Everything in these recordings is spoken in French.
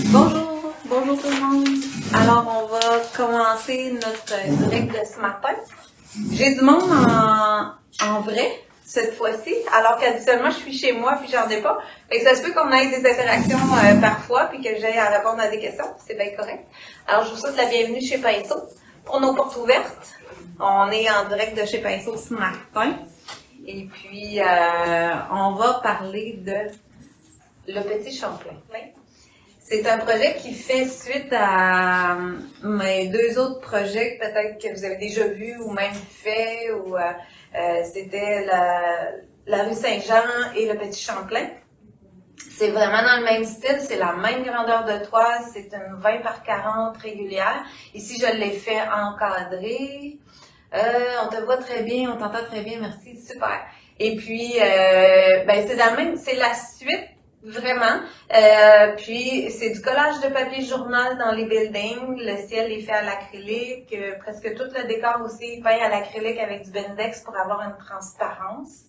Bonjour tout le monde. Alors, on va commencer notre direct de ce matin. J'ai du monde en vrai cette fois-ci, alors qu'habituellement je suis chez moi puis j'en ai pas. Fait que ça se peut qu'on ait des interactions parfois puis que j'aille à répondre à des questions, c'est bien correct. Alors, je vous souhaite la bienvenue chez Pinceau pour nos portes ouvertes. On est en direct de chez Pinceau ce matin. Et puis, on va parler de Le Petit Champlain. C'est un projet qui fait suite à mes deux autres projets que peut-être que vous avez déjà vus ou même fait. C'était la rue Saint-Jean et Le Petit Champlain. C'est vraiment dans le même style, c'est la même grandeur de toit, c'est une 20 par 40 régulière. Ici, je l'ai fait encadré. On te voit très bien, on t'entend très bien, merci, super. Et puis, c'est dans le même, c'est la suite, vraiment. Puis, c'est du collage de papier journal dans les buildings. Le ciel est fait à l'acrylique. Presque tout le décor aussi est peint à l'acrylique avec du Bendix pour avoir une transparence.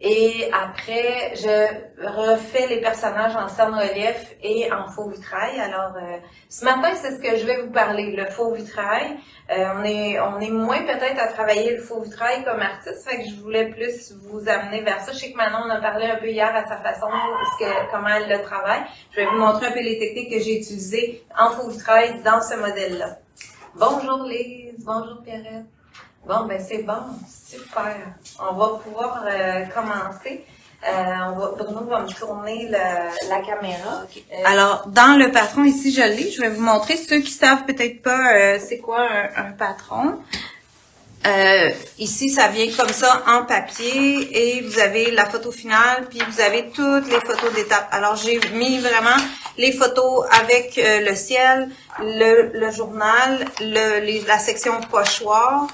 Et après, je refais les personnages en scène relief et en faux vitrail. Alors, ce matin, c'est ce que je vais vous parler, le faux vitrail. On est moins peut-être à travailler le faux vitrail comme artiste, fait que je voulais plus vous amener vers ça. Je sais que Manon en a parlé un peu hier à sa façon, comment elle le travaille. Je vais vous montrer un peu les techniques que j'ai utilisées en faux vitrail dans ce modèle-là. Bonjour Lise, bonjour Pierrette. Bon, ben c'est bon, super. On va pouvoir commencer. Bruno va me tourner la caméra. Okay. Alors, dans le patron, ici, je l'ai. Je vais vous montrer. Ceux qui savent peut-être pas c'est quoi un patron. Ici, ça vient comme ça en papier et vous avez la photo finale, puis vous avez toutes les photos d'étape. Alors, j'ai mis vraiment les photos avec le ciel, le journal, la section pochoir.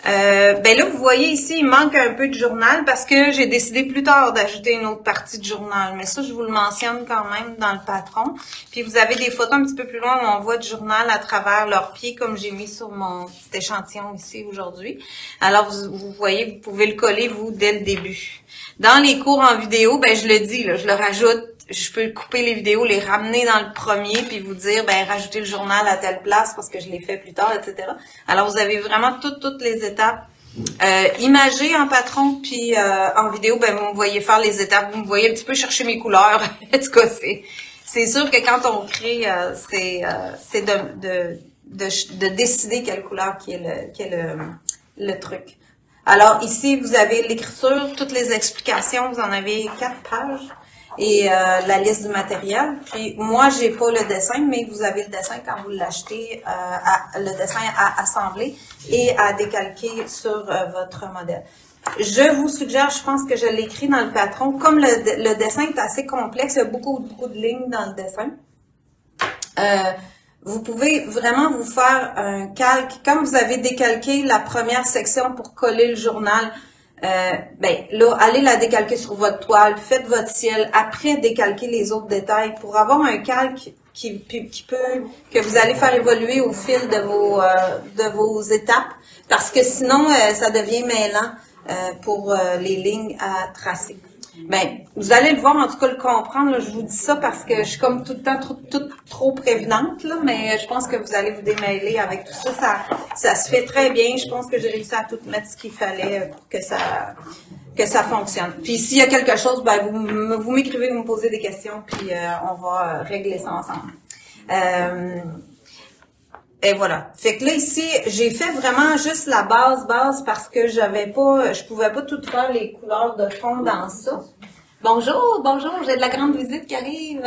Là, vous voyez ici, il manque un peu de journal parce que j'ai décidé plus tard d'ajouter une autre partie de journal. Mais ça, je vous le mentionne quand même dans le patron. Puis vous avez des photos un petit peu plus loin où on voit du journal à travers leurs pieds, comme j'ai mis sur mon petit échantillon ici aujourd'hui. Alors, vous voyez, vous pouvez le coller, vous, dès le début. Dans les cours en vidéo, je le dis, là, je le rajoute. Je peux couper les vidéos, les ramener dans le premier, puis vous dire, rajoutez le journal à telle place parce que je l'ai fait plus tard, etc. Alors, vous avez vraiment toutes les étapes imagées en patron, puis en vidéo, vous me voyez faire les étapes, vous me voyez un petit peu chercher mes couleurs. En tout cas, c'est sûr que quand on crée, c'est de décider quelle couleur qui est le truc. Alors, ici, vous avez l'écriture, toutes les explications, vous en avez 4 pages. Et la liste du matériel. Puis moi, j'ai pas le dessin, mais vous avez le dessin quand vous l'achetez, le dessin à assembler et à décalquer sur votre modèle. Je vous suggère, je pense que je l'écris dans le patron, comme le dessin est assez complexe, il y a beaucoup de lignes dans le dessin. Vous pouvez vraiment vous faire un calque, comme vous avez décalqué la première section pour coller le journal. Là, allez la décalquer sur votre toile, faites votre ciel, après décalquer les autres détails pour avoir un calque que vous allez faire évoluer au fil de vos étapes, parce que sinon, ça devient mêlant pour les lignes à tracer. Vous allez le voir, en tout cas le comprendre, là, je vous dis ça parce que je suis comme tout le temps trop prévenante, là, mais je pense que vous allez vous démêler avec tout ça. Ça se fait très bien. Je pense que j'ai réussi à tout mettre ce qu'il fallait pour que ça fonctionne. Puis s'il y a quelque chose, vous m'écrivez, vous me posez des questions, puis on va régler ça ensemble. Et voilà. Fait que là, ici, j'ai fait vraiment juste la base parce que je pouvais pas tout faire les couleurs de fond dans ça. Bonjour, j'ai de la grande visite qui arrive.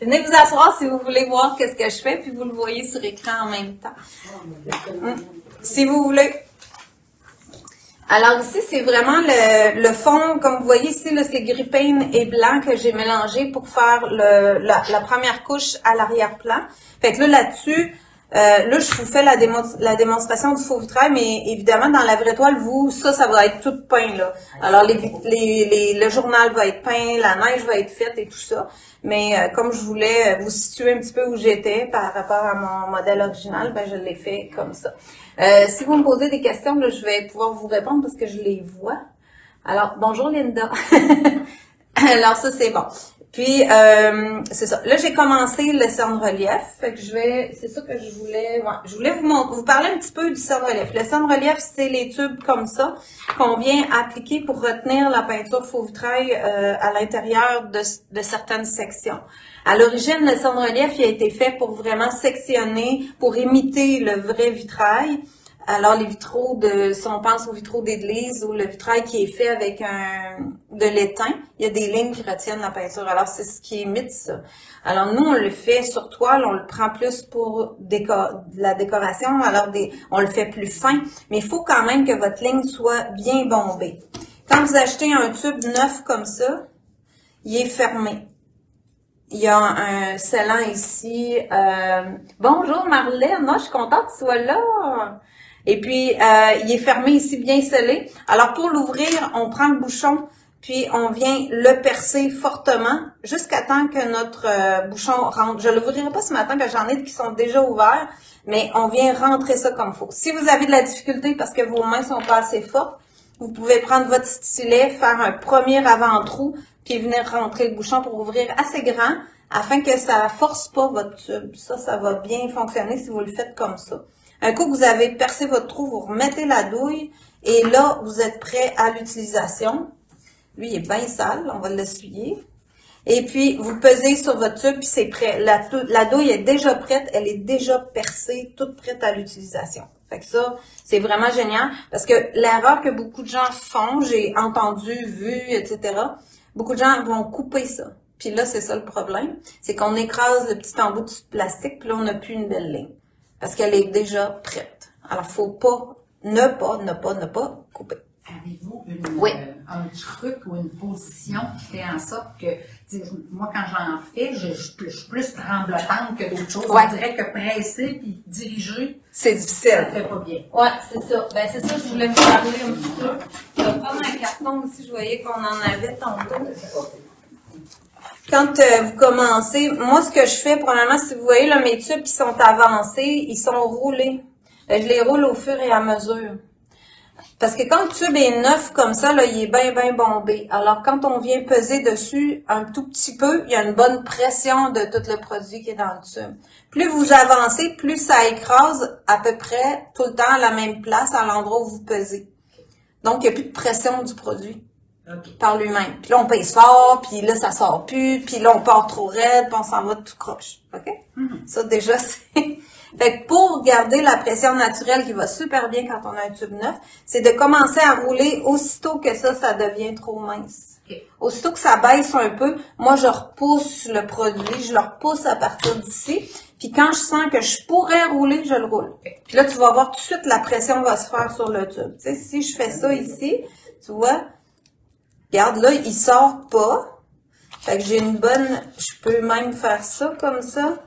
Venez vous asseoir si vous voulez voir qu'est-ce que je fais, puis vous le voyez sur écran en même temps. Si vous voulez. Alors ici, c'est vraiment le fond, comme vous voyez ici, là, c'est gris pain et blanc que j'ai mélangé pour faire la première couche à l'arrière-plan. Fait que là-dessus, là, je vous fais la démonstration du faux vitrail, mais évidemment, dans la vraie toile, ça va être tout peint, là. Alors, le journal va être peint, la neige va être faite et tout ça. Mais comme je voulais vous situer un petit peu où j'étais par rapport à mon modèle original, je l'ai fait comme ça. Si vous me posez des questions, là, je vais pouvoir vous répondre parce que je les vois. Alors, bonjour Linda. Alors, ça, c'est bon. Puis, c'est ça. Là, j'ai commencé le cerne-relief. Fait que c'est ça que je voulais, ouais, je voulais vous parler un petit peu du cerne-relief. Le cerne-relief, c'est les tubes comme ça qu'on vient appliquer pour retenir la peinture faux vitrail à l'intérieur de certaines sections. À l'origine, le cerne-relief, il a été fait pour vraiment sectionner, pour imiter le vrai vitrail. Alors, les vitraux si on pense aux vitraux d'église ou le vitrail qui est fait avec de l'étain, il y a des lignes qui retiennent la peinture. Alors, c'est ce qui imite ça. Alors, nous, on le fait sur toile, on le prend plus pour la décoration, alors on le fait plus fin, mais il faut quand même que votre ligne soit bien bombée. Quand vous achetez un tube neuf comme ça, il est fermé. Il y a un scellant ici. Bonjour Marlène, moi je suis contente que tu sois là. Et puis, il est fermé ici, bien scellé. Alors, pour l'ouvrir, on prend le bouchon, puis on vient le percer fortement jusqu'à temps que notre bouchon rentre. Je ne l'ouvrirai pas ce matin, parce que j'en ai qui sont déjà ouverts, mais on vient rentrer ça comme il faut. Si vous avez de la difficulté parce que vos mains sont pas assez fortes, vous pouvez prendre votre stylet, faire un premier avant-trou, puis venir rentrer le bouchon pour ouvrir assez grand, afin que ça force pas votre tube. Ça va bien fonctionner si vous le faites comme ça. Un coup que vous avez percé votre trou, vous remettez la douille et là, vous êtes prêt à l'utilisation. Lui, il est bien sale, on va l'essuyer. Et puis, vous pesez sur votre tube, puis c'est prêt. La douille est déjà prête, elle est déjà percée, toute prête à l'utilisation. Fait que ça, c'est vraiment génial parce que l'erreur que beaucoup de gens font, j'ai entendu, vu, etc., beaucoup de gens vont couper ça. Puis là, c'est ça le problème, c'est qu'on écrase le petit embout de plastique, puis là, on n'a plus une belle ligne. Parce qu'elle est déjà prête. Alors, faut pas, ne pas couper. Avez-vous oui. Un truc ou une position qui fait en sorte que, moi, quand j'en fais, je suis plus tremblotante que d'autres choses. Ouais. On dirait que presser puis diriger, c'est difficile. Ça fait pas bien. Ouais, c'est ça. Ben, c'est ça, je voulais vous parler un petit peu. Je vais prendre un carton aussi, je voyais qu'on en avait tantôt. Quand vous commencez, moi, ce que je fais, probablement, si vous voyez là, mes tubes qui sont avancés, ils sont roulés. Je les roule au fur et à mesure. Parce que quand le tube est neuf comme ça, là, il est bien bombé. Alors, quand on vient peser dessus un tout petit peu, il y a une bonne pression de tout le produit qui est dans le tube. Plus vous avancez, plus ça écrase à peu près tout le temps à la même place, à l'endroit où vous pesez. Donc, il n'y a plus de pression du produit. Okay. Par lui-même. Puis là, on pèse fort, puis là, ça sort plus, puis là, on part trop raide, puis on s'en va tout croche. OK? Mm-hmm. Ça, déjà, c'est... Fait que pour garder la pression naturelle qui va super bien quand on a un tube neuf, c'est de commencer à rouler aussitôt que ça devient trop mince. Okay. Aussitôt que ça baisse un peu, moi, je repousse le produit, je le repousse à partir d'ici, puis quand je sens que je pourrais rouler, je le roule. Okay. Puis là, tu vas voir tout de suite, la pression va se faire sur le tube. Tu sais, si je fais ça ici, tu vois... Regarde, là, il sort pas. Fait que j'ai une bonne... Je peux même faire ça comme ça.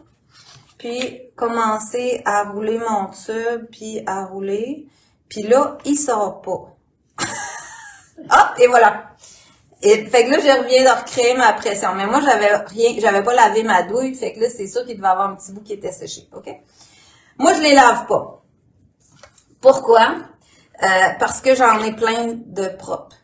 Puis, commencer à rouler mon tube, puis à rouler. Puis là, il sort pas. Ah, et voilà. Et, fait que là, je reviens de recréer ma pression. Mais moi, j'avais pas lavé ma douille. Fait que là, c'est sûr qu'il devait avoir un petit bout qui était séché. OK? Moi, je les lave pas. Pourquoi? Parce que j'en ai plein de propres.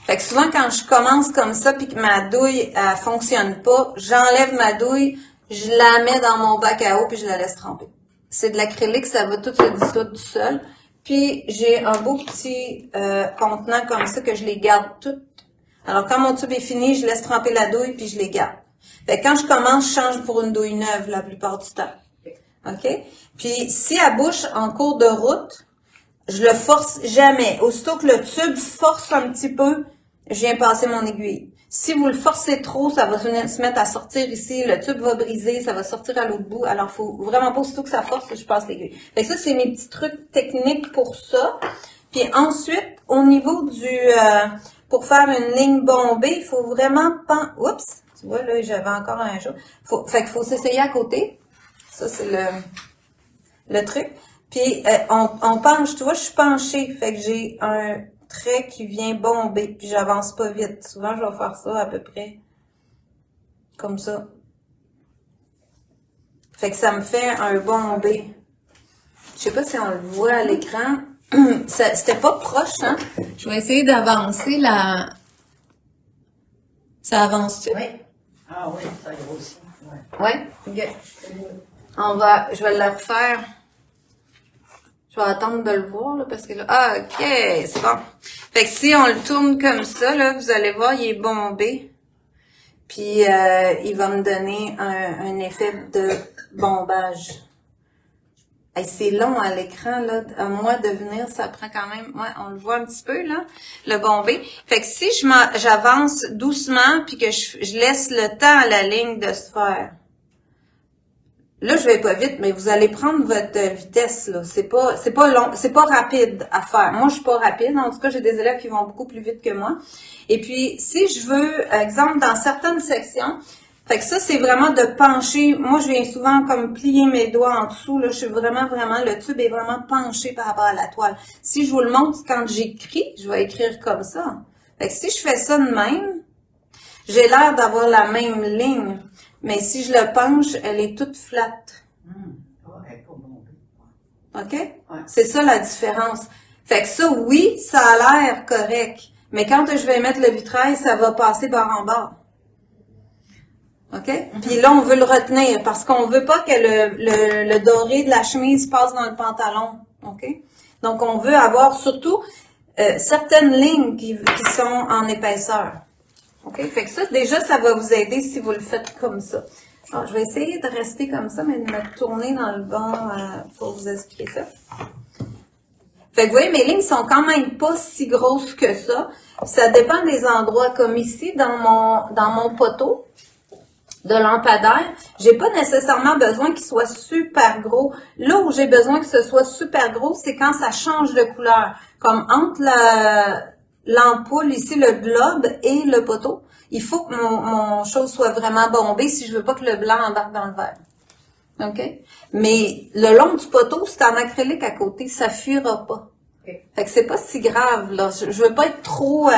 Fait que souvent, quand je commence comme ça, puis que ma douille, elle fonctionne pas, j'enlève ma douille, je la mets dans mon bac à eau, puis je la laisse tremper. C'est de l'acrylique, ça va tout se dissoudre tout seul. Puis, j'ai un beau petit contenant comme ça que je les garde toutes. Alors, quand mon tube est fini, je laisse tremper la douille, puis je les garde. Fait que quand je commence, je change pour une douille neuve la plupart du temps. OK? Puis, si elle bouche en cours de route, je le force jamais. Aussitôt que le tube force un petit peu, je viens passer mon aiguille. Si vous le forcez trop, ça va se mettre à sortir ici, le tube va briser, ça va sortir à l'autre bout. Alors, faut vraiment pas aussitôt que ça force que je passe l'aiguille. Fait que ça, c'est mes petits trucs techniques pour ça. Puis ensuite, au niveau du... pour faire une ligne bombée, il faut vraiment... Oups! Tu vois, là, j'avais encore un jour. Fait qu'il faut s'essayer à côté. Ça, c'est le truc. Puis, on penche. Tu vois, je suis penchée. Fait que j'ai un... trait qui vient bomber, puis j'avance pas vite. Souvent, je vais faire ça à peu près comme ça. Fait que ça me fait un bombé. Je sais pas si on le voit à l'écran. C'était pas proche, hein? Je vais essayer d'avancer la... Ça avance-tu? Oui. Ah oui, ça grossit. Ouais? OK. Je vais le refaire. Je vais attendre de le voir, là, parce que là, ah, OK, c'est bon. Fait que si on le tourne comme ça, là, vous allez voir, il est bombé. Puis, il va me donner un effet de bombage. Hey, c'est long à l'écran, là. À moi de venir, ça prend quand même, ouais, on le voit un petit peu, là, le bombé. Fait que si j'avance doucement, puis que je laisse le temps à la ligne de se faire. Là, je vais pas vite, mais vous allez prendre votre vitesse, là. C'est pas long, c'est pas rapide à faire. Moi, je suis pas rapide. En tout cas, j'ai des élèves qui vont beaucoup plus vite que moi. Et puis, si je veux, exemple, dans certaines sections, fait que ça, c'est vraiment de pencher. Moi, je viens souvent comme plier mes doigts en dessous, là. Je suis vraiment, le tube est vraiment penché par rapport à la toile. Si je vous le montre, quand j'écris, je vais écrire comme ça. Fait que si je fais ça de même, j'ai l'air d'avoir la même ligne. Mais si je le penche, elle est toute flat. Elle est pas bombée. OK? Ouais. C'est ça la différence. Fait que ça, oui, ça a l'air correct. Mais quand je vais mettre le vitrail, ça va passer bord en bord. OK? Puis là, on veut le retenir parce qu'on veut pas que le doré de la chemise passe dans le pantalon. OK? Donc, on veut avoir surtout certaines lignes qui sont en épaisseur. OK? Fait que ça, déjà, ça va vous aider si vous le faites comme ça. Alors, je vais essayer de rester comme ça, mais de me tourner dans le bon pour vous expliquer ça. Fait que vous voyez, mes lignes sont quand même pas si grosses que ça. Ça dépend des endroits. Comme ici, dans mon poteau de lampadaire, j'ai pas nécessairement besoin qu'il soit super gros. Là où j'ai besoin que ce soit super gros, c'est quand ça change de couleur. Comme entre l'ampoule, ici, le globe et le poteau. Il faut que mon chose soit vraiment bombé si je veux pas que le blanc embarque dans le vert. OK? Mais le long du poteau, c'est en acrylique à côté, ça fuira pas. Okay. Fait que c'est pas si grave, là. Je veux pas être trop...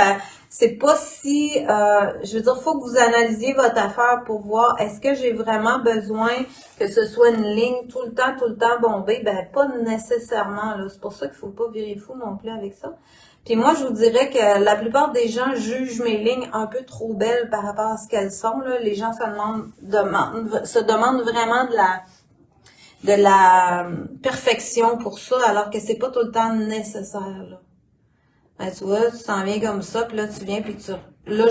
c'est pas si... je veux dire, faut que vous analysiez votre affaire pour voir est-ce que j'ai vraiment besoin que ce soit une ligne tout le temps bombée? Ben, pas nécessairement, là. C'est pour ça qu'il faut pas virer fou non plus avec ça. Puis moi, je vous dirais que la plupart des gens jugent mes lignes un peu trop belles par rapport à ce qu'elles sont, là. Les gens se demandent vraiment de la perfection pour ça, alors que c'est pas tout le temps nécessaire, là. Ben, tu vois, tu t'en viens comme ça, puis là, tu viens, puis là,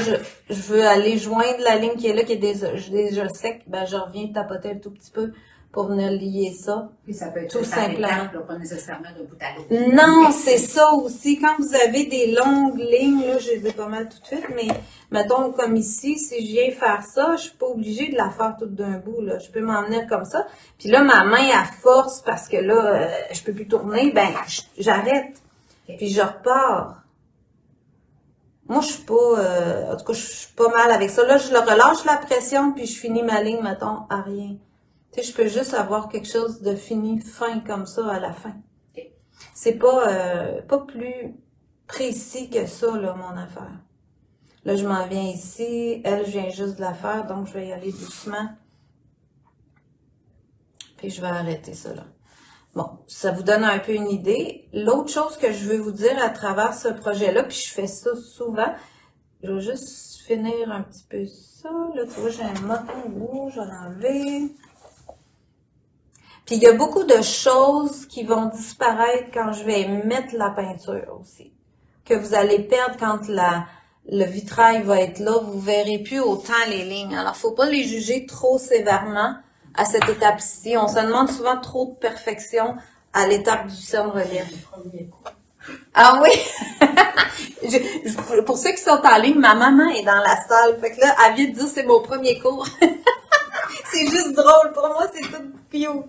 je veux aller joindre la ligne qui est là, qui est déjà sec, ben, je reviens tapoter un tout petit peu pour venir lier ça. Puis ça peut être tout simplement. Étape, pas nécessairement d'un bout à l'autre. Non, c'est ça aussi. Quand vous avez des longues lignes, là, je les ai pas mal tout de suite, mais mettons comme ici, si je viens faire ça, je suis pas obligée de la faire toute d'un bout, là. Je peux m'en venir comme ça. Puis là, ma main à force, parce que là, je peux plus tourner, ben, j'arrête. Puis je repars. Moi, je suis pas, en tout cas, je suis pas mal avec ça. Là, je le relâche la pression, puis je finis ma ligne, mettons, à rien. Tu sais, je peux juste avoir quelque chose de fini, fin comme ça à la fin. Okay. C'est pas plus précis que ça, là, mon affaire. Là, je m'en viens ici. Elle, je viens juste de la faire, donc je vais y aller doucement. Puis je vais arrêter ça, là. Bon, ça vous donne un peu une idée. L'autre chose que je veux vous dire à travers ce projet-là, puis je fais ça souvent, je vais juste finir un petit peu ça. Là, tu vois, j'ai un moton rouge, je vais l'enlever. Puis il y a beaucoup de choses qui vont disparaître quand je vais mettre la peinture aussi. Que vous allez perdre quand le vitrail va être là. Vous verrez plus autant les lignes. Alors, faut pas les juger trop sévèrement à cette étape-ci. On se demande souvent trop de perfection à l'étape du cerne-relief. Ah oui! Pour ceux qui sont en ligne, ma maman est dans la salle. Fait que là, elle vient de dire c'est mon premier cours. C'est juste drôle. Pour moi, c'est tout cute.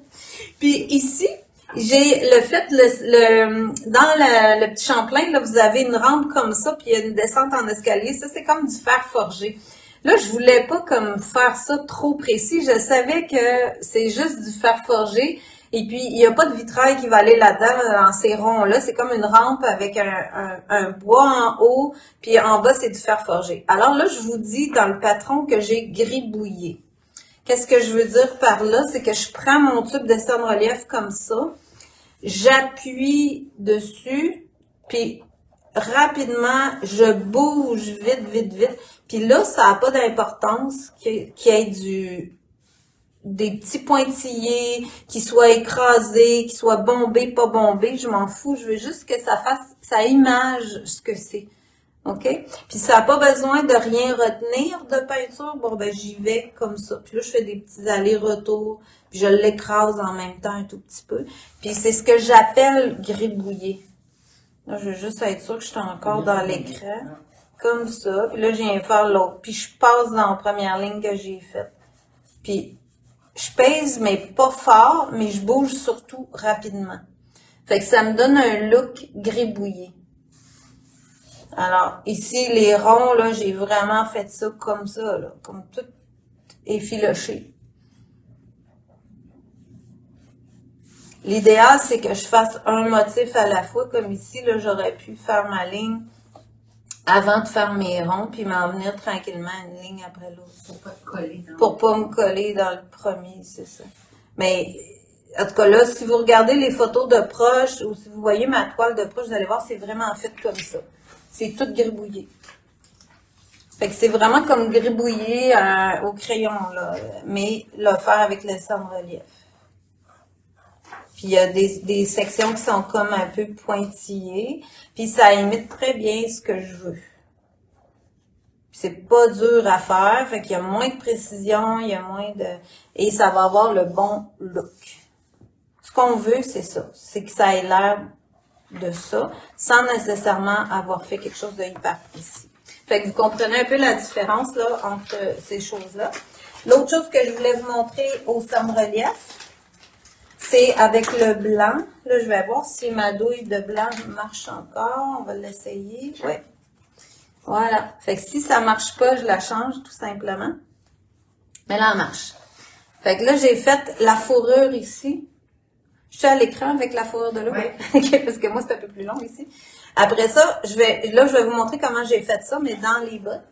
Puis ici, j'ai dans le petit Champlain, là, vous avez une rampe comme ça, puis il y a une descente en escalier. Ça, c'est comme du fer forgé. Là, je voulais pas comme faire ça trop précis. Je savais que c'est juste du fer forgé. Et puis, il n'y a pas de vitrail qui va aller là-dedans, dans ces ronds-là. C'est comme une rampe avec un bois en haut, puis en bas, c'est du fer forgé. Alors là, je vous dis dans le patron que j'ai gribouillé. Qu'est-ce que je veux dire par là? C'est que je prends mon tube de cerne-relief comme ça, j'appuie dessus, puis rapidement, je bouge vite, vite, vite. Puis là, ça n'a pas d'importance qu'il y ait des petits pointillés, qui soient écrasés, qui soient bombés, pas bombés. Je m'en fous. Je veux juste que ça image ce que c'est. OK? Puis ça n'a pas besoin de rien retenir de peinture. Bon, ben, j'y vais comme ça. Puis là, je fais des petits allers-retours. Puis je l'écrase en même temps un tout petit peu. Puis c'est ce que j'appelle gribouiller. Là, je veux juste être sûre que je suis encore dans l'écran. Comme ça. Puis là, je viens faire l'autre. Puis je passe dans la première ligne que j'ai faite. Puis je pèse, mais pas fort, mais je bouge surtout rapidement. Fait que ça me donne un look gribouillé. Alors, ici, les ronds, là, j'ai vraiment fait ça comme ça, là, comme tout effiloché. L'idéal, c'est que je fasse un motif à la fois, comme ici, là, j'aurais pu faire ma ligne avant de faire mes ronds, puis m'en venir tranquillement une ligne après l'autre. Pour pas te coller. Pour pas me coller dans le premier, c'est ça. Mais, en tout cas, là, si vous regardez les photos de proche, ou si vous voyez ma toile de proche, vous allez voir, c'est vraiment fait comme ça. C'est tout gribouillé. Fait que c'est vraiment comme gribouillé au crayon, là, mais le faire avec le sans-relief. Puis il y a des sections qui sont comme un peu pointillées, puis ça imite très bien ce que je veux. C'est pas dur à faire, fait qu'il y a moins de précision, il y a moins de... Et ça va avoir le bon look. Ce qu'on veut, c'est ça. C'est que ça ait l'air de ça, sans nécessairement avoir fait quelque chose de hyper précis. Fait que vous comprenez un peu la différence là entre ces choses-là. L'autre chose que je voulais vous montrer au somme-relief, c'est avec le blanc. Là, je vais voir si ma douille de blanc marche encore. On va l'essayer. Oui. Voilà. Fait que si ça marche pas, je la change tout simplement. Mais là, elle marche. Fait que là, j'ai fait la fourrure ici. Je suis à l'écran avec la fourrure de là. Oui. Okay, parce que moi, c'est un peu plus long ici. Après ça, je vais vous montrer comment j'ai fait ça, mais dans les bottes.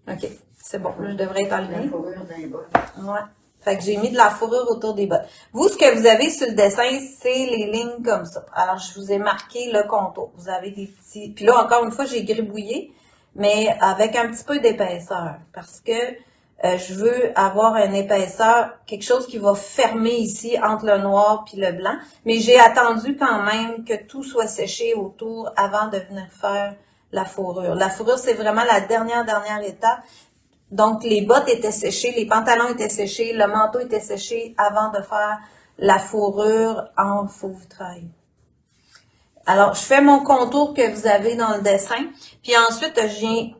OK. C'est bon. Là, je devrais être alignée. La fourrure dans les bottes. Ouais. Fait que j'ai mis de la fourrure autour des bottes. Vous, ce que vous avez sur le dessin, c'est les lignes comme ça. Alors, je vous ai marqué le contour. Vous avez des petits... Puis là, encore une fois, j'ai gribouillé, mais avec un petit peu d'épaisseur. Parce que je veux avoir une épaisseur, quelque chose qui va fermer ici entre le noir puis le blanc. Mais j'ai attendu quand même que tout soit séché autour avant de venir faire la fourrure. La fourrure, c'est vraiment la dernière étape. Donc, les bottes étaient séchées, les pantalons étaient séchés, le manteau était séché avant de faire la fourrure en faux vitrail. Alors, je fais mon contour que vous avez dans le dessin, puis ensuite, je viens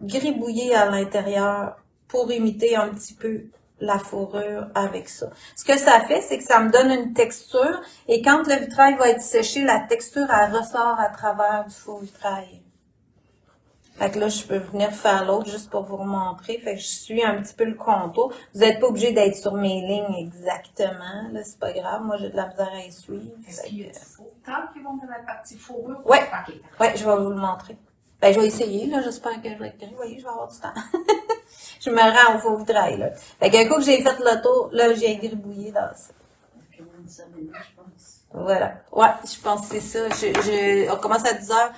gribouiller à l'intérieur pour imiter un petit peu la fourrure avec ça. Ce que ça fait, c'est que ça me donne une texture, et quand le vitrail va être séché, la texture, elle ressort à travers du faux vitrail. Fait que là, je peux venir faire l'autre juste pour vous remontrer. Fait que je suis un petit peu le contour. Vous n'êtes pas obligé d'être sur mes lignes exactement. Là, c'est pas grave. Moi, j'ai de la misère à y suivre. Est-ce qu'il y a du faux temps qui vont dans la partie fourrure? Oui. Okay. Ouais, je vais vous le montrer. Ben, je vais essayer, là. J'espère que je vais être gris. Vous voyez, je vais avoir du temps. Je me rends au faux vitrail, là. Fait qu'un coup que j'ai fait le tour, là, j'ai gribouillé dans ça. Voilà. Ouais, je pense que c'est ça. On commence à 10h.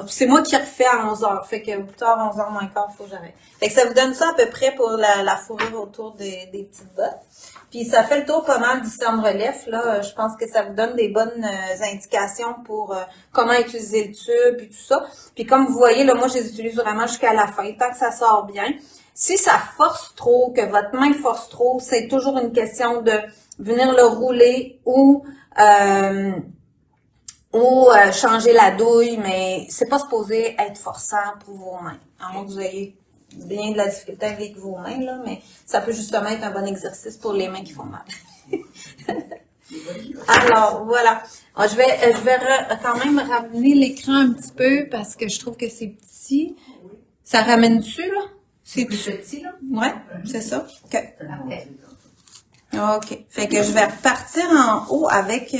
C'est moi qui refais à 11h. Fait que plus tard, 11h moins quart, faut que j'arrête. Fait que ça vous donne ça à peu près pour la fourrure autour des petites bottes. Puis ça fait le tour pas mal du somme-relief. Là, je pense que ça vous donne des bonnes indications pour comment utiliser le tube et tout ça. Puis comme vous voyez, là, moi, je les utilise vraiment jusqu'à la fin, tant que ça sort bien. Si ça force trop, que votre main force trop, c'est toujours une question de venir le rouler ou changer la douille, mais c'est pas supposé être forçant pour vos mains. À moins que vous ayez bien de la difficulté avec vos mains, là, mais ça peut justement être un bon exercice pour les mains qui font mal. Alors, voilà. Alors, je vais quand même ramener l'écran un petit peu parce que je trouve que c'est petit. Ça ramène dessus, là? C'est plus petit, là? Ouais, c'est ça. OK. OK. Fait que je vais repartir en haut avec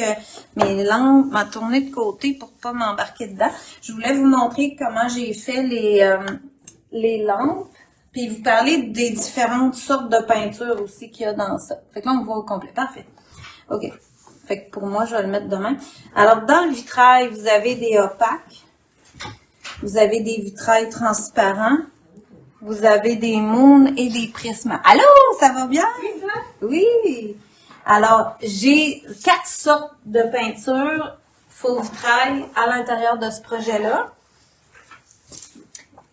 mes lampes, ma tournée de côté pour pas m'embarquer dedans. Je voulais vous montrer comment j'ai fait les lampes, puis vous parler des différentes sortes de peintures aussi qu'il y a dans ça. Fait que là, on voit au complet. Parfait. OK. Fait que pour moi, je vais le mettre demain. Alors, dans le vitrail, vous avez des opaques. Vous avez des vitrails transparents. Vous avez des moons et des prismes. Allô, ça va bien? Oui. Alors, j'ai 4 sortes de peintures faux vitrail à l'intérieur de ce projet-là.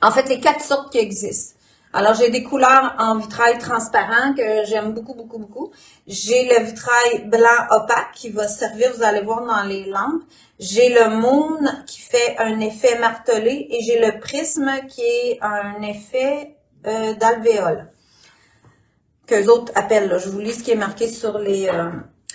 En fait, les 4 sortes qui existent. Alors, j'ai des couleurs en vitrail transparent que j'aime beaucoup, beaucoup, beaucoup. J'ai le vitrail blanc opaque qui va servir, vous allez voir dans les lampes. J'ai le moon qui fait un effet martelé et j'ai le prisme qui est un effet d'alvéole, qu'eux autres appellent. Là. Je vous lis ce qui est marqué sur les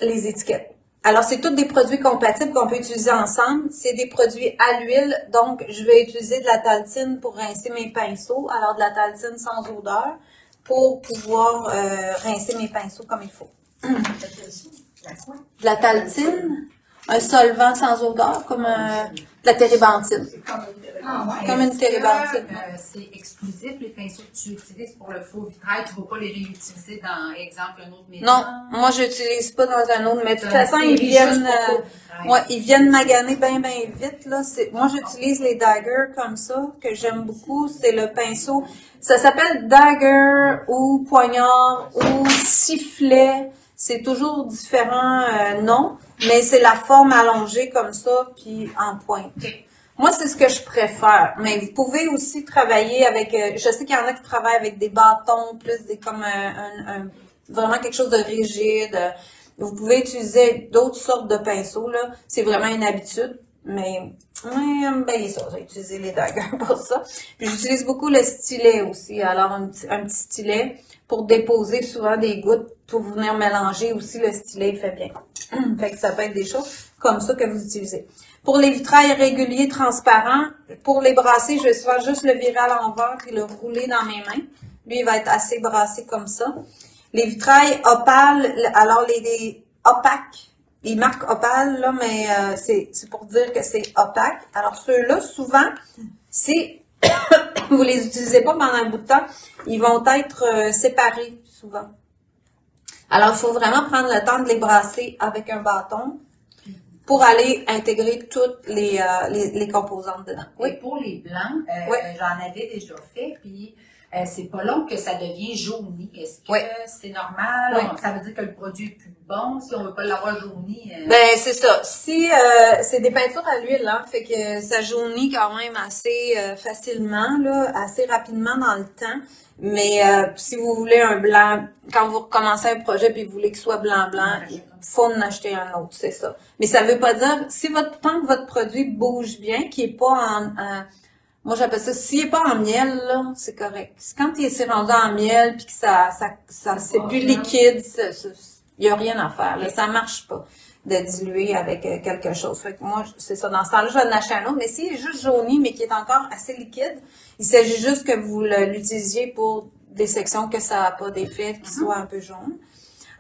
étiquettes. Alors, c'est tous des produits compatibles qu'on peut utiliser ensemble. C'est des produits à l'huile, donc je vais utiliser de la thaltine pour rincer mes pinceaux. Alors, de la thaltine sans odeur pour pouvoir rincer mes pinceaux comme il faut. De la thaltine, un solvant sans odeur, comme de la térébenthine. Comme une térébenthine. C'est exclusif, les pinceaux que tu utilises pour le faux vitrail. Tu ne vas pas les réutiliser dans, exemple, un autre média. Non, moi, je n'utilise pas dans un autre. Mais de toute façon, ils viennent maganer bien vite. Là. Moi, j'utilise les daggers comme ça, que j'aime beaucoup. C'est le pinceau. Ça s'appelle dagger ou poignard ou sifflet. C'est toujours différents noms, mais c'est la forme allongée comme ça, puis en pointe. Moi, c'est ce que je préfère. Mais vous pouvez aussi travailler avec, je sais qu'il y en a qui travaillent avec des bâtons, plus comme vraiment quelque chose de rigide. Vous pouvez utiliser d'autres sortes de pinceaux, là. C'est vraiment une habitude. Mais ben ça, j'ai utilisé les daggers pour ça. Puis j'utilise beaucoup le stylet aussi. Alors, un petit stylet pour déposer souvent des gouttes pour venir mélanger aussi. Le stylet, il fait bien. Fait que ça peut être des choses comme ça que vous utilisez. Pour les vitrails réguliers transparents, pour les brasser, je vais souvent juste le virer à l'envers et le rouler dans mes mains. Lui, il va être assez brassé comme ça. Les vitrails opales, alors les opaques, ils marquent opale, là, mais c'est pour dire que c'est opaque. Alors, ceux-là, souvent, si vous les utilisez pas pendant un bout de temps, ils vont être séparés, souvent. Alors, il faut vraiment prendre le temps de les brasser avec un bâton pour aller intégrer toutes les composantes dedans. Oui, pour les blancs, j'en avais déjà fait, puis c'est pas long que ça devient jauni. Est-ce que c'est normal? Oui. Ça veut dire que le produit est plus bon si on veut pas l'avoir jauni? Ben, c'est ça. Si c'est des peintures à l'huile, hein, fait que ça jaunit quand même assez facilement, là, assez rapidement dans le temps. Mais si vous voulez un blanc, quand vous recommencez un projet puis vous voulez qu'il soit blanc, il faut en acheter un autre, c'est ça. Mais ça veut pas dire, tant que votre produit bouge bien, qu'il est pas moi j'appelle ça, s'il est pas en miel, là, c'est correct. Quand il s'est rendu en miel puis que ça c'est plus liquide, il y a rien à faire, là, ça marche pas de diluer avec quelque chose. Fait que moi, c'est ça, dans ce temps-là, je vais en acheter un autre. Mais s'il est juste jauni, mais qui est encore assez liquide, il s'agit juste que vous l'utilisiez pour des sections que ça n'a pas d'effet, qui soient un peu jaunes.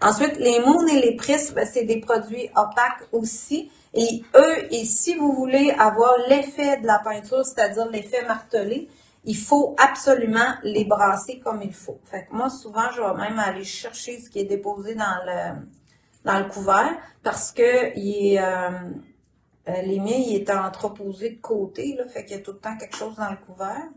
Ensuite, les moons et les prismes, c'est des produits opaques aussi. Et si vous voulez avoir l'effet de la peinture, c'est-à-dire l'effet martelé, il faut absolument les brasser comme il faut. Fait que moi, souvent, je vais même aller chercher ce qui est déposé dans le couvert parce que les miens, ils étaient entreposés de côté, là, fait qu'il y a tout le temps quelque chose dans le couvert.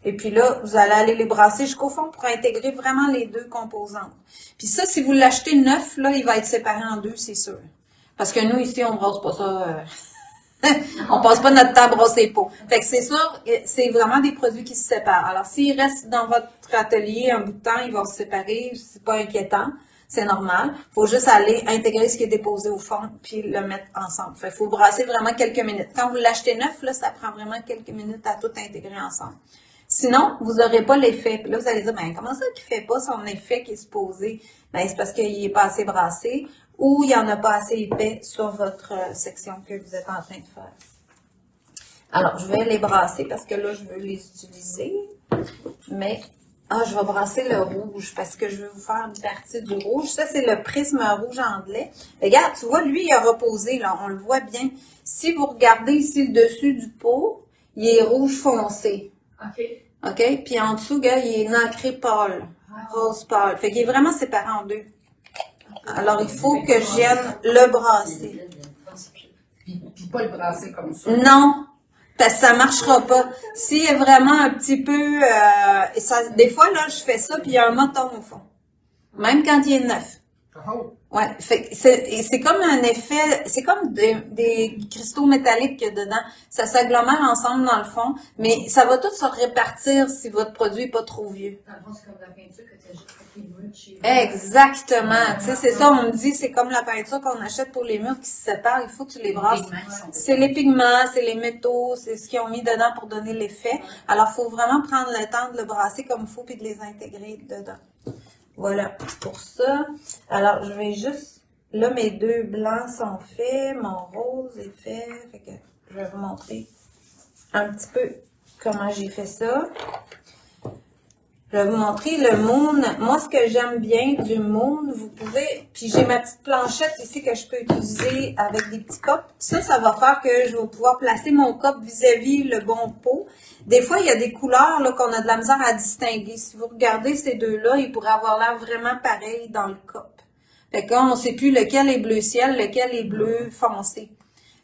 Et puis là, vous allez aller les brasser jusqu'au fond pour intégrer vraiment les deux composantes. Puis ça, si vous l'achetez neuf, là, il va être séparé en deux, c'est sûr. Parce que nous, ici, on brasse pas ça. On passe pas notre temps à brasser les pots. Fait que c'est sûr, c'est vraiment des produits qui se séparent. Alors, s'ils restent dans votre atelier un bout de temps, ils vont se séparer. C'est pas inquiétant. C'est normal. Faut juste aller intégrer ce qui est déposé au fond puis le mettre ensemble. Fait faut brasser vraiment quelques minutes. Quand vous l'achetez neuf, là, ça prend vraiment quelques minutes à tout intégrer ensemble. Sinon, vous n'aurez pas l'effet. Puis là, vous allez dire, ben, comment ça qu'il fait pas son effet qui est supposé? Ben, c'est parce qu'il est pas assez brassé ou il n'y en a pas assez épais sur votre section que vous êtes en train de faire. Alors, je vais les brasser parce que là, je veux les utiliser. Mais, je vais brasser le rouge parce que je vais vous faire une partie du rouge. Ça, c'est le prisme rouge anglais. Regarde, tu vois, lui, il a reposé, là. On le voit bien. Si vous regardez ici le dessus du pot, il est rouge foncé. OK? Puis en dessous, gars, il est nacré pâle. Rose pâle. Fait qu'il est vraiment séparé en deux. Alors, il faut que je vienne le brasser. Puis pas le brasser comme ça. Non, parce que ça marchera pas. S'il est vraiment un petit peu... des fois, là, je fais ça, puis il y a un moton au fond. Même quand il est neuf. Oh. Ouais, c'est comme un effet, c'est comme des cristaux métalliques qu'il y a dedans. Ça s'agglomère ensemble dans le fond, mais ça va tout se répartir si votre produit n'est pas trop vieux. Dans le fond, c'est comme la peinture que tu as juste fait les murs chez vous. Exactement. Tu sais, c'est ça, on me dit, c'est comme la peinture qu'on achète pour les murs qui se séparent, il faut que tu les brasses. C'est les pigments, c'est les métaux, c'est ce qu'ils ont mis dedans pour donner l'effet. Alors, il faut vraiment prendre le temps de le brasser comme il faut puis de les intégrer dedans. Voilà, pour ça. Alors, je vais juste... Là, mes deux blancs sont faits, mon rose est fait. Fait que je vais vous montrer un petit peu comment j'ai fait ça. Je vais vous montrer le moon. Moi, ce que j'aime bien du moon, vous pouvez... Puis j'ai ma petite planchette ici que je peux utiliser avec des petits copes. Ça va faire que je vais pouvoir placer mon cop vis-à-vis le bon pot. Des fois, il y a des couleurs là qu'on a de la misère à distinguer. Si vous regardez ces deux-là, ils pourraient avoir l'air vraiment pareils dans le cop. Fait que on ne sait plus lequel est bleu ciel, lequel est bleu foncé.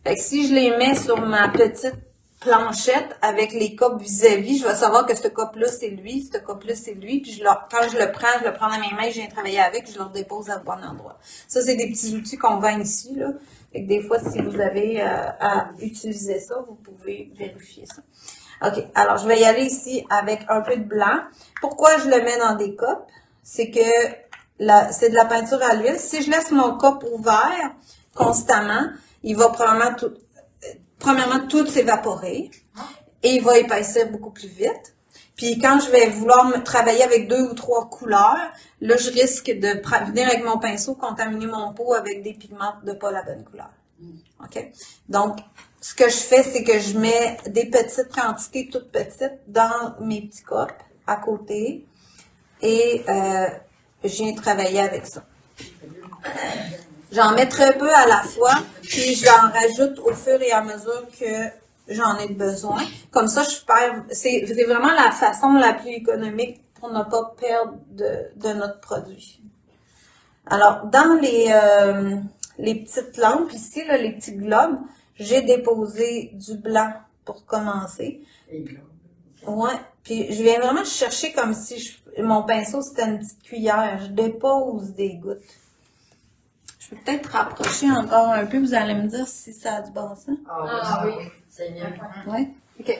Fait que si je les mets sur ma petite planchette avec les copes vis-à-vis, je vais savoir que ce cop-là, c'est lui, ce cop-là, c'est lui. Puis quand je le prends dans mes mains, je viens travailler avec, je le dépose à bon endroit. Ça, c'est des petits outils qu'on vend ici, là. Fait que des fois, si vous avez à utiliser ça, vous pouvez vérifier ça. OK, alors je vais y aller ici avec un peu de blanc. Pourquoi je le mets dans des copes? C'est que c'est de la peinture à l'huile. Si je laisse mon cop ouvert constamment, il va premièrement tout s'évaporer et il va épaissir beaucoup plus vite. Puis quand je vais vouloir travailler avec 2 ou 3 couleurs, là, je risque de venir avec mon pinceau contaminer mon pot avec des pigments de pas la bonne couleur. OK? Donc, ce que je fais, c'est que je mets des petites quantités, toutes petites, dans mes petits copes à côté et je viens travailler avec ça. J'en mets très peu à la fois, puis j'en rajoute au fur et à mesure que j'en ai besoin. Comme ça, c'est vraiment la façon la plus économique pour ne pas perdre de notre produit. Alors, dans les petites lampes ici, là, les petits globes, j'ai déposé du blanc pour commencer. Ouais, puis je viens vraiment chercher comme si mon pinceau c'était une petite cuillère. Je dépose des gouttes. Je peux peut-être rapprocher encore un peu, vous allez me dire si ça a du bon sens. Ah oui, c'est mieux. Oui, OK.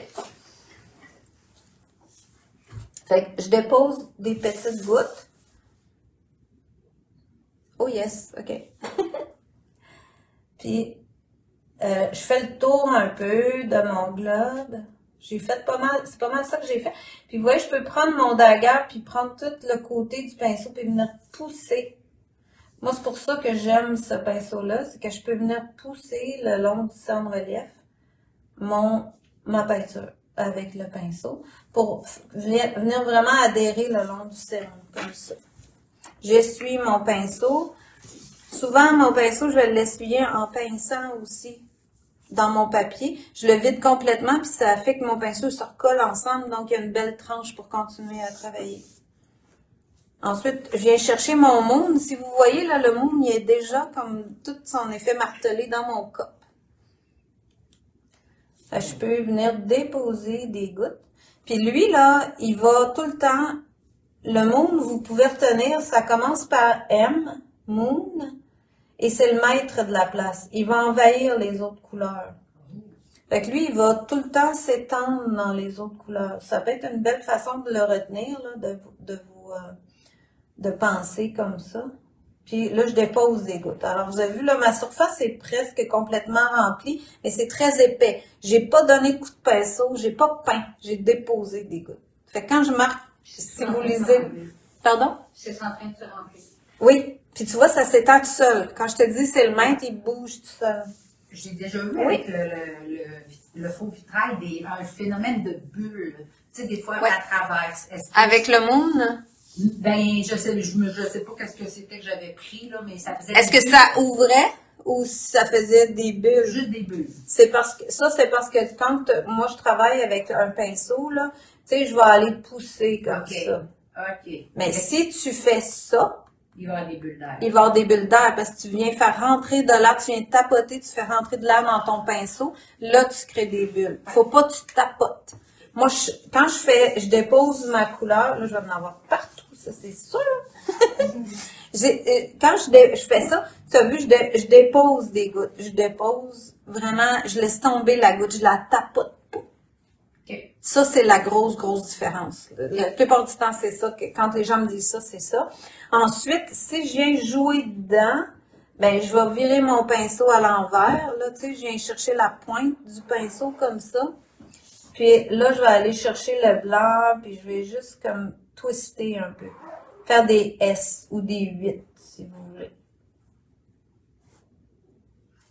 Fait que je dépose des petites gouttes. Oh yes, OK. Puis, je fais le tour un peu de mon globe. J'ai fait pas mal, c'est pas mal ça que j'ai fait. Puis, vous voyez, je peux prendre mon dagger puis prendre tout le côté du pinceau puis venir pousser. Moi, c'est pour ça que j'aime ce pinceau-là, c'est que je peux venir pousser le long du cerne-relief ma peinture avec le pinceau pour venir vraiment adhérer le long du cerne, comme ça. J'essuie mon pinceau. Souvent, mon pinceau, je vais l'essuyer en pinçant aussi dans mon papier. Je le vide complètement, puis ça fait que mon pinceau se recolle ensemble, donc il y a une belle tranche pour continuer à travailler. Ensuite, je viens chercher mon moon. Si vous voyez, là, le moon, il est déjà comme tout son effet martelé dans mon cop. Je peux venir déposer des gouttes. Puis lui, là, il va tout le temps... Le moon, vous pouvez retenir, ça commence par M, moon, et c'est le maître de la place. Il va envahir les autres couleurs. Fait que lui, il va tout le temps s'étendre dans les autres couleurs. Ça peut être une belle façon de le retenir, là, de penser comme ça. Puis là, je dépose des gouttes. Alors, vous avez vu, là, ma surface est presque complètement remplie, mais c'est très épais. J'ai pas donné de coup de pinceau, j'ai pas peint, j'ai déposé des gouttes. Fait que quand je marque, si vous lisez... Pardon? C'est en train de se remplir. Oui. Puis tu vois, ça s'étend tout seul. Quand je te dis c'est le maître, il bouge tout seul. J'ai déjà vu avec le faux vitrail un phénomène de bulle. Tu sais, des fois, à travers. Avec le moon? Ben, je sais pas qu'est-ce que c'était que j'avais pris, là, mais ça faisait. Est-ce que ça ouvrait ou ça faisait des bulles? Juste des bulles. C'est parce que quand moi je travaille avec un pinceau, là, tu sais, je vais aller pousser comme ça. OK. Mais si tu fais ça, Il va y avoir des bulles d'air. Il va y avoir des bulles d'air parce que tu viens faire rentrer de l'air, tu viens tapoter, tu fais rentrer de l'air dans ton pinceau. Là, tu crées des bulles. Faut pas que tu tapotes. Moi, quand je dépose ma couleur, là, je vais en avoir partout, ça, c'est sûr. Quand je fais ça, tu as vu, je dépose des gouttes. Je dépose vraiment, je laisse tomber la goutte, je la tapote pas. Okay. Ça, c'est la grosse différence. La plupart du temps, c'est ça. Quand les gens me disent ça, c'est ça. Ensuite, si je viens jouer dedans, ben, je vais virer mon pinceau à l'envers. Là, tu sais, je viens chercher la pointe du pinceau comme ça. Puis là, je vais aller chercher le blanc, puis je vais juste comme twister un peu. Faire des S ou des 8, si vous voulez.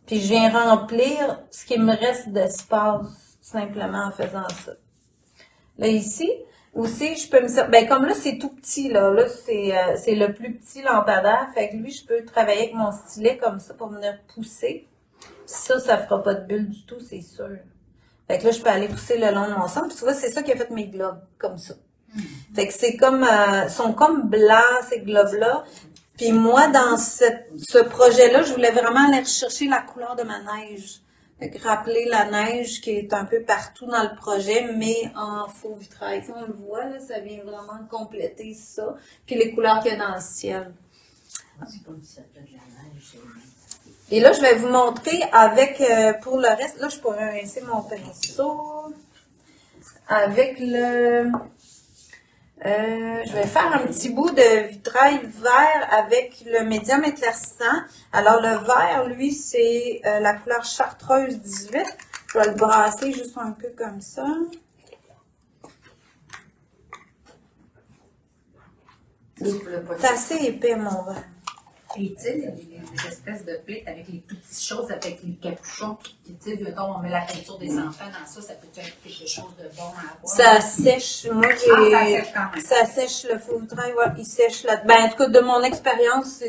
Puis je viens remplir ce qui me reste d'espace, tout simplement en faisant ça. Là, ici, aussi, je peux me servir, ben, comme là, c'est tout petit, là c'est le plus petit lampadaire, fait que lui, je peux travailler avec mon stylet comme ça pour venir pousser. Ça fera pas de bulle du tout, c'est sûr. Fait que là, je peux aller pousser le long de mon centre. Puis tu vois, c'est ça qui a fait mes globes, comme ça. Fait que c'est comme, sont comme blancs, ces globes-là. Puis moi, dans ce projet-là, je voulais vraiment aller rechercher la couleur de ma neige. Fait que rappeler la neige qui est un peu partout dans le projet, mais en faux vitrail. Si on le voit, là, ça vient vraiment compléter ça. Puis les couleurs qu'il y a dans le ciel. C'est comme si ça fait de la neige. Et là, je vais vous montrer avec, pour le reste, là, je pourrais rincer mon pinceau. Avec le... je vais faire un petit bout de vitrail vert avec le médium éclaircissant. Alors, le vert, lui, c'est la couleur chartreuse 18. Je vais le brasser juste un peu comme ça. C'est assez épais, mon vert. Et tu sais, les espèces de plates avec les petites choses, avec les capuchons, tu sais, mettons, on met la peinture des enfants dans ça, ça peut être quelque chose de bon à avoir. Ça sèche. Moi, ça sèche quand même. Ça sèche le faux vitrail, ouais, il sèche là. Ben, en tout cas, de mon expérience,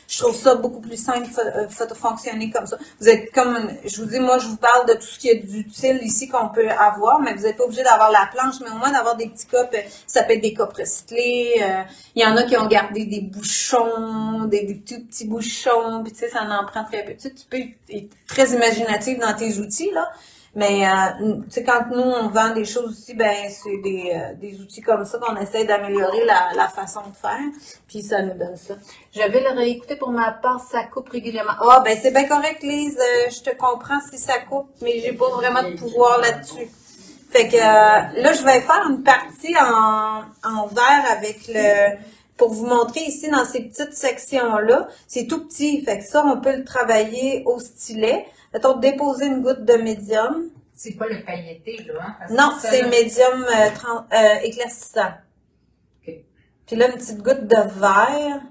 je trouve ça beaucoup plus simple de fonctionner comme ça. Vous êtes comme, je vous dis, moi, je vous parle de tout ce qui est d'utile ici qu'on peut avoir, mais vous n'êtes pas obligé d'avoir la planche, mais au moins d'avoir des petits copes, ça peut être des copes recyclés. Il y en a qui ont gardé des bouchons, des tout petits bouchons, puis tu sais, ça en prend très peu. Tu sais, tu peux être très imaginatif dans tes outils, là. Mais, tu sais, quand nous, on vend des choses aussi, ben, c'est des outils comme ça qu'on essaie d'améliorer la façon de faire. Puis, ça nous donne ça. Je vais le réécouter pour ma part, ça coupe régulièrement. Ah, ben, c'est bien correct, Lise. Je te comprends si ça coupe, mais j'ai pas vraiment de pouvoir là-dessus. Fait que, là, je vais faire une partie en vert avec pour vous montrer ici dans ces petites sections-là. C'est tout petit. Fait que ça, on peut le travailler au stylet. Mettons, déposer une goutte de médium. C'est pas le pailleté, là, hein? Parce Non, que ça, c'est là, médium éclaircissant. OK. Puis là, une petite goutte de vert.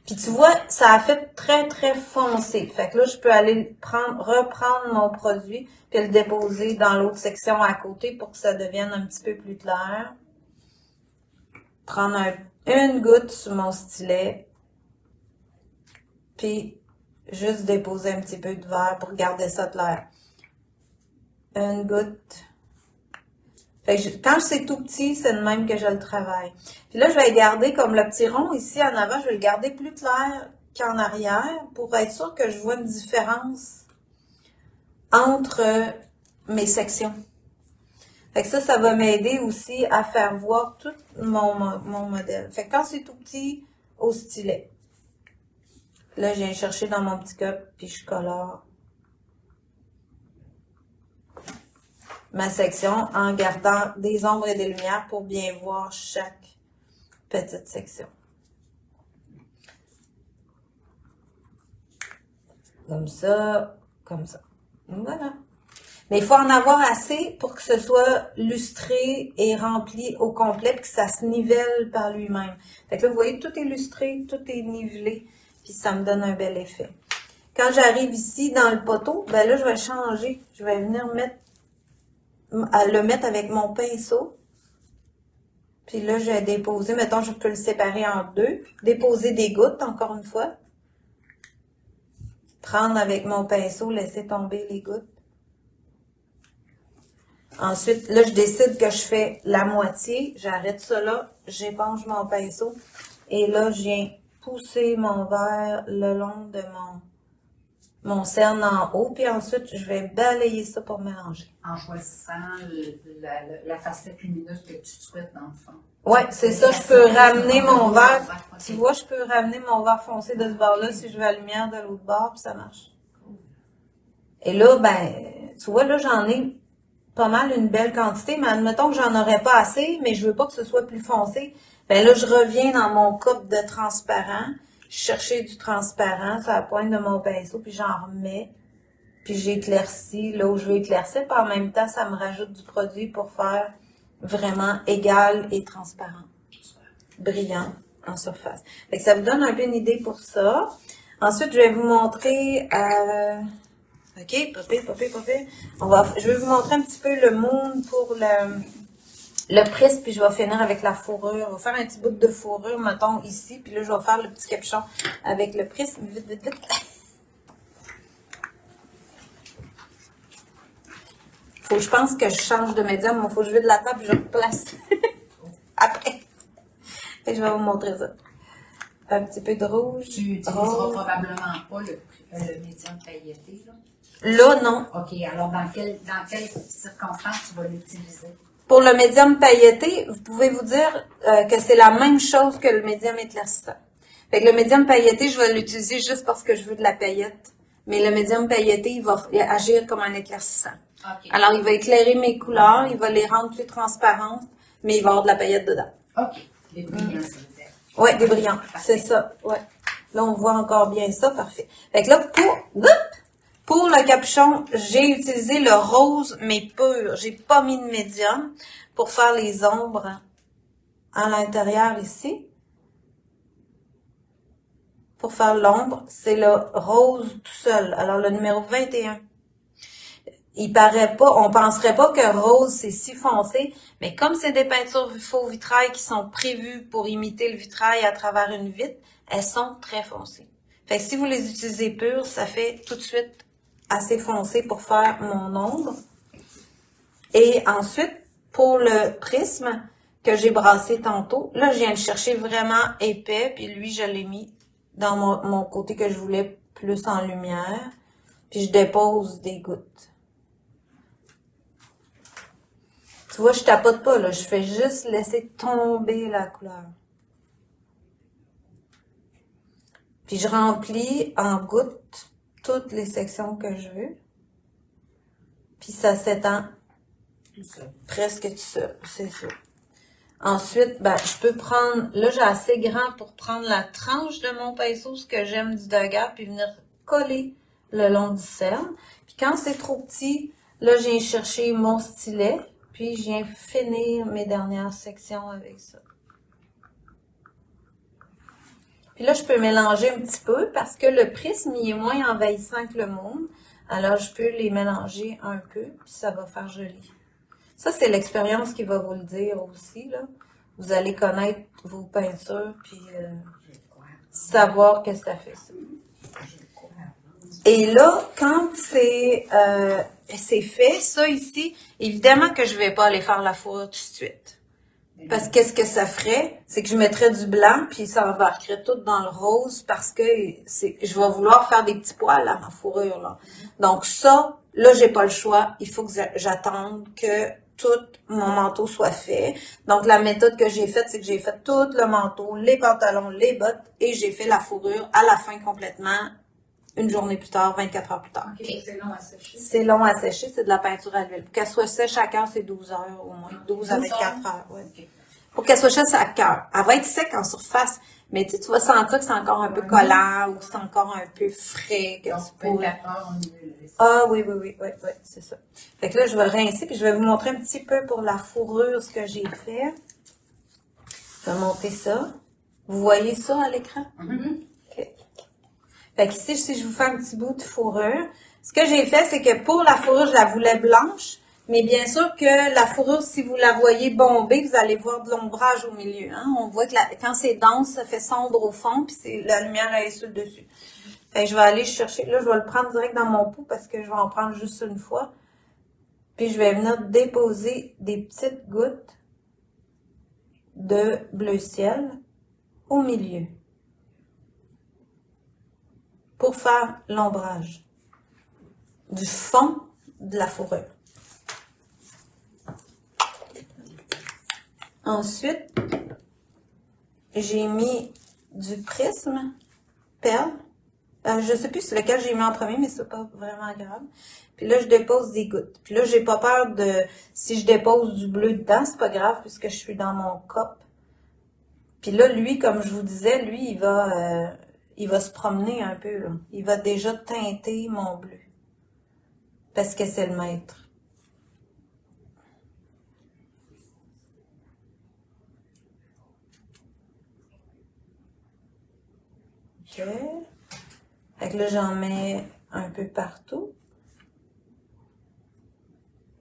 Puis tu vois, ça a fait très, très foncé. Fait que là, je peux aller reprendre mon produit puis le déposer dans l'autre section à côté pour que ça devienne un petit peu plus clair. Prendre une goutte sur mon stylet. Puis juste déposer un petit peu de vert pour garder ça clair. Une goutte. Fait que quand c'est tout petit, c'est de même que je le travaille. Puis là, je vais garder comme le petit rond ici en avant, je vais le garder plus clair qu'en arrière pour être sûr que je vois une différence entre mes sections. Fait que ça va m'aider aussi à faire voir tout mon modèle. Fait que quand c'est tout petit, au stylet. Là, je viens chercher dans mon petit cup, puis je colore ma section en gardant des ombres et des lumières pour bien voir chaque petite section. Comme ça, comme ça. Voilà. Mais il faut en avoir assez pour que ce soit lustré et rempli au complet, puis que ça se nivelle par lui-même. Fait que là, vous voyez, tout est lustré, tout est nivelé. Puis ça me donne un bel effet. Quand j'arrive ici dans le poteau, ben là, je vais changer. Je vais venir le mettre avec mon pinceau. Puis là, je vais déposer, mettons, je peux le séparer en deux. Déposer des gouttes, encore une fois. Prendre avec mon pinceau, laisser tomber les gouttes. Ensuite, là, je décide que je fais la moitié. J'arrête ça là. J'éponge mon pinceau. Et là, je viens pousser mon verre le long de mon cerne en haut, puis ensuite, je vais balayer ça pour mélanger. En choisissant la facette lumineuse que tu souhaites dans le fond. Ouais, c'est ça, je peux ramener mon verre. Tu vois, je peux ramener mon verre foncé de ce bord-là si je veux la lumière de l'autre bord, puis ça marche. Et là, ben, tu vois, là, j'en ai pas mal une belle quantité, mais admettons que j'en aurais pas assez, mais je veux pas que ce soit plus foncé. Ben là, je reviens dans mon cup de transparent, chercher du transparent sur la pointe de mon pinceau, puis j'en remets, puis j'éclaircis là où je veux éclaircir, puis en même temps, ça me rajoute du produit pour faire vraiment égal et transparent, brillant en surface. Fait que ça vous donne un peu une idée pour ça. Ensuite, je vais vous montrer... OK, popé. Je vais vous montrer un petit peu le moon pour le prisme, puis je vais finir avec la fourrure. On va faire un petit bout de fourrure, mettons, ici, puis là, je vais faire le petit capuchon avec le prisme. Vite. Faut que je pense que je change de médium. Il faut que je vide la table et je replace après. Et je vais vous montrer ça. Un petit peu de rouge. Tu n'utiliseras probablement pas le médium pailleté, là? Là, non. OK. Alors, dans quelles circonstances tu vas l'utiliser? Pour le médium pailleté, vous pouvez vous dire que c'est la même chose que le médium éclaircissant. Fait que le médium pailleté, je vais l'utiliser juste parce que je veux de la paillette. Mais le médium pailleté, il va agir comme un éclaircissant. Okay. Alors, il va éclairer mes couleurs, il va les rendre plus transparentes, mais il va y avoir de la paillette dedans. OK. Des brillants, ça veut dire. Oui, des brillants. C'est ça. Ouais. Là, on voit encore bien ça. Parfait. Fait que là, pour le capuchon, j'ai utilisé le rose, mais pur. J'ai pas mis de médium pour faire les ombres à l'intérieur ici. Pour faire l'ombre, c'est le rose tout seul. Alors, le numéro 21. Il paraît pas, on penserait pas que rose, c'est si foncé, mais comme c'est des peintures faux vitrail qui sont prévues pour imiter le vitrail à travers une vitre, elles sont très foncées. Fait que si vous les utilisez pures, ça fait tout de suite assez foncé pour faire mon ombre. Et ensuite, pour le prisme que j'ai brassé tantôt, là, je viens de chercher vraiment épais, puis lui, je l'ai mis dans mon côté que je voulais plus en lumière, puis je dépose des gouttes. Tu vois, je tapote pas, là. Je fais juste laisser tomber la couleur. Puis je remplis en gouttes toutes les sections que je veux. Puis ça s'étend presque tout seul, c'est ça. Ensuite, ben, je peux prendre... Là, j'ai assez grand pour prendre la tranche de mon pinceau, ce que j'aime du dagger, puis venir coller le long du cerne. Puis quand c'est trop petit, là, je viens chercher mon stylet. Puis, je viens finir mes dernières sections avec ça. Puis là, je peux mélanger un petit peu parce que le prisme, il est moins envahissant que le moon. Alors, je peux les mélanger un peu, puis ça va faire joli. Ça, c'est l'expérience qui va vous le dire aussi, là. Vous allez connaître vos peintures, puis savoir qu'est-ce que ça fait, ça. Et là, quand c'est fait, ça ici, évidemment que je vais pas aller faire la fourrure tout de suite. Parce que qu'est-ce que ça ferait? C'est que je mettrais du blanc, puis ça embarquerait tout dans le rose, parce que je vais vouloir faire des petits poils à ma fourrure, là. Donc ça, là, j'ai pas le choix. Il faut que j'attende que tout mon manteau soit fait. Donc la méthode que j'ai faite, c'est que j'ai fait tout le manteau, les pantalons, les bottes, et j'ai fait la fourrure à la fin complètement. Une journée plus tard, 24 heures plus tard. Okay. C'est long à sécher. C'est long à sécher, c'est de la peinture à l'huile. Pour qu'elle soit sèche à cœur, c'est 12 heures au moins. 12 avec 4 heures, ouais. Okay. Pour qu'elle soit sèche à cœur. Elle va être sec en surface, mais tu vas sentir que c'est encore un peu collant ou que c'est encore un peu frais. Que donc, 24 heures, on est... Ah oui, c'est ça. Fait que là, je vais rincer, puis je vais vous montrer un petit peu pour la fourrure ce que j'ai fait. Je vais monter ça. Vous voyez ça à l'écran? Mm-hmm. Fait qu'ici, si je vous fais un petit bout de fourrure, ce que j'ai fait, c'est que pour la fourrure, je la voulais blanche, mais bien sûr que la fourrure, si vous la voyez bombée, vous allez voir de l'ombrage au milieu. Hein? On voit que quand c'est dense, ça fait sombre au fond, puis la lumière est sur le dessus. Fait que je vais aller chercher, là, je vais le prendre direct dans mon pot parce que je vais en prendre juste une fois. Puis je vais venir déposer des petites gouttes de bleu ciel au milieu. pour faire l'ombrage du fond de la fourrure. Ensuite, j'ai mis du prisme perle. Je sais plus c'est lequel j'ai mis en premier, mais c'est pas vraiment grave. Puis là, je dépose des gouttes. Puis là, j'ai pas peur de... Si je dépose du bleu dedans, c'est pas grave puisque je suis dans mon cup. Puis là, lui, comme je vous disais, lui, il va se promener un peu, là. Il va déjà teinter mon bleu. Parce que c'est le maître. OK. Fait que là, j'en mets un peu partout.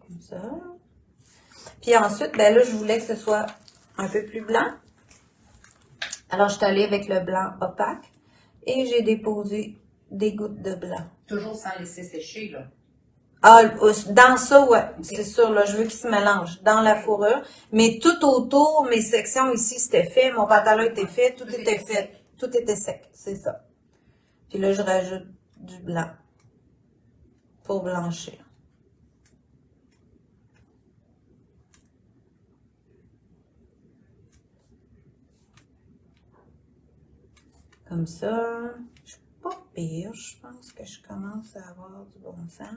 Comme ça. Puis ensuite, ben là, je voulais que ce soit un peu plus blanc. Alors, je suis allée avec le blanc opaque. Et j'ai déposé des gouttes de blanc. Toujours sans laisser sécher, là. Ah, dans ça, ouais, c'est sûr, là, je veux qu'il se mélange dans la fourrure. Mais tout autour, mes sections ici, c'était fait, mon pantalon était fait, tout était fait. Tout était sec, c'est ça. Puis là, je rajoute du blanc pour blanchir. Comme ça, je suis pas pire, je pense que je commence à avoir du bon sens.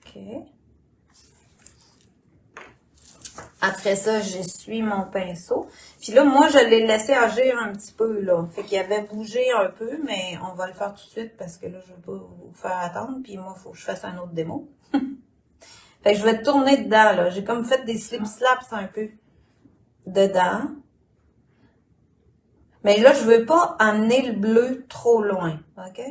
OK. Après ça, j'essuie mon pinceau. Puis là, moi, je l'ai laissé agir un petit peu, là. Fait qu'il avait bougé un peu, mais on va le faire tout de suite parce que là, je veux pas vous faire attendre. Puis moi, il faut que je fasse un autre démo. Fait que je vais tourner dedans, là. J'ai comme fait des slip-slaps un peu dedans. Mais là, je veux pas amener le bleu trop loin, OK?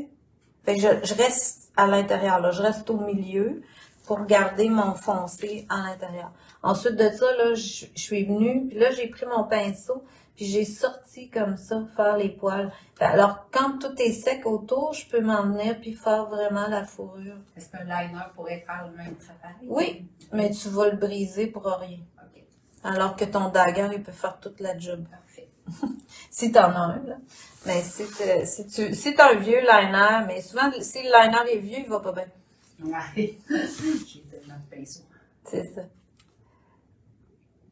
Fait que je reste à l'intérieur, là. Je reste au milieu pour garder mon foncé à l'intérieur. Ensuite de ça, là, je suis venue, puis là, j'ai pris mon pinceau, puis j'ai sorti comme ça, faire les poils. Alors, quand tout est sec autour, je peux m'en venir puis faire vraiment la fourrure. Est-ce qu'un liner pourrait faire le même travail? Oui, mais tu vas le briser pour rien. OK. Alors que ton dagger, il peut faire toute la job. Parfait. Si t'en as un, là. Mais si t'as un vieux liner, mais souvent, si le liner est vieux, il va pas bien. Ouais. J'ai tellement de pinceaux. C'est ça.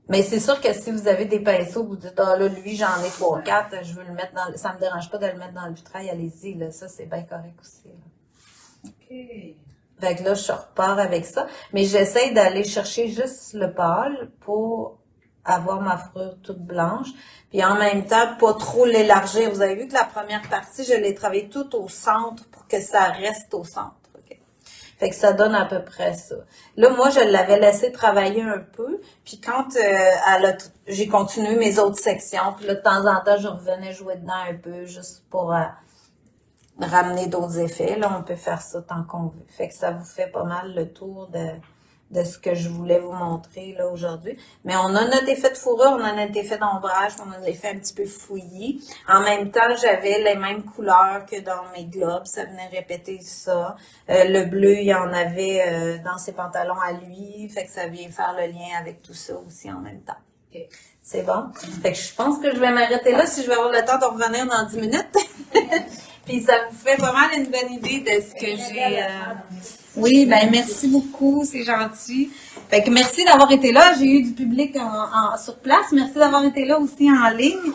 Mais c'est sûr que si vous avez des pinceaux, vous dites, ah là, lui, j'en ai 3-4, je veux le mettre dans le... Ça me dérange pas de le mettre dans le vitrail, allez-y, là. Ça, c'est bien correct aussi, là. OK. Fait que là, je repars avec ça. Mais j'essaie d'aller chercher juste le pâle pour avoir ma fourrure toute blanche. Puis en même temps, pas trop l'élargir. Vous avez vu que la première partie, je l'ai travaillée tout au centre pour que ça reste au centre. Okay? Fait que ça donne à peu près ça. Là, moi, je l'avais laissé travailler un peu. Puis quand j'ai continué mes autres sections, puis là, de temps en temps, je revenais jouer dedans un peu juste pour ramener d'autres effets. Là, on peut faire ça tant qu'on veut. Fait que ça vous fait pas mal le tour de ce que je voulais vous montrer là aujourd'hui. Mais on a notre effet de fourrure, on a notre effet d'ombrage, on a l'effet un petit peu fouillis. En même temps, j'avais les mêmes couleurs que dans mes globes, ça venait répéter ça. Le bleu, il y en avait dans ses pantalons à lui, fait que ça vient faire le lien avec tout ça aussi en même temps. Okay. C'est bon? Fait que je pense que je vais m'arrêter là si je vais avoir le temps de revenir dans 10 minutes. Puis ça vous fait pas mal une bonne idée de ce que j'ai... Oui, ben merci beaucoup, c'est gentil. Fait que merci d'avoir été là. J'ai eu du public sur place. Merci d'avoir été là aussi en ligne.